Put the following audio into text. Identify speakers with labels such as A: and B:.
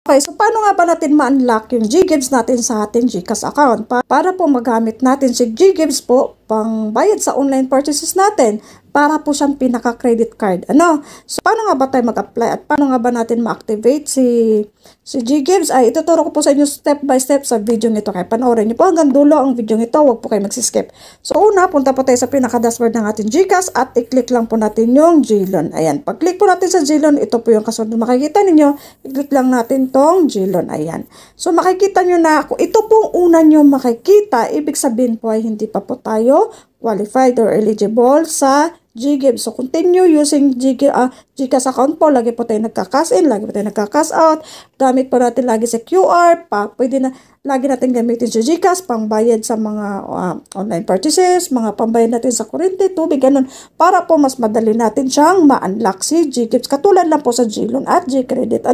A: Okay, so paano nga ba natin ma-unlock yung GGives natin sa ating GCash account? Para po magamit natin si GGives po pang bayad sa online purchases natin, para po siyang pinaka-credit card. So paano nga ba tayo mag-apply at paano nga ba natin ma-activate si GGives? Ay ituturo ko po sa inyo step by step sa video nito. Kaya panoorin niyo po hanggang dulo ang video nito, huwag po kayo mag-skip. So una, punta po tayo sa pinaka-dashboard ng ating GCash at i-click lang po natin yung GLoan. Ayan, pag-click po natin sa GLoan, ito po yung kasunod na makikita ninyo. I-click lang natin tong GLoan. Ayan. So makikita nyo na kung ito pong una nyo makikita, ibig sabihin po ay hindi pa po tayo qualified or eligible sa GGives. So, continue using GCash account po. Lagi po tayo nagka-cash in, lagi po tayo nagka-cash out. Gamit po natin lagi sa QR. Pwede na, lagi natin gamitin sa GCash, pangbayad sa mga online purchases, mga pambayad natin sa kuryente, tubig, ganun. Para po mas madali natin siyang ma-unlock si GGives. Katulad lang po sa GLoan at GCredit.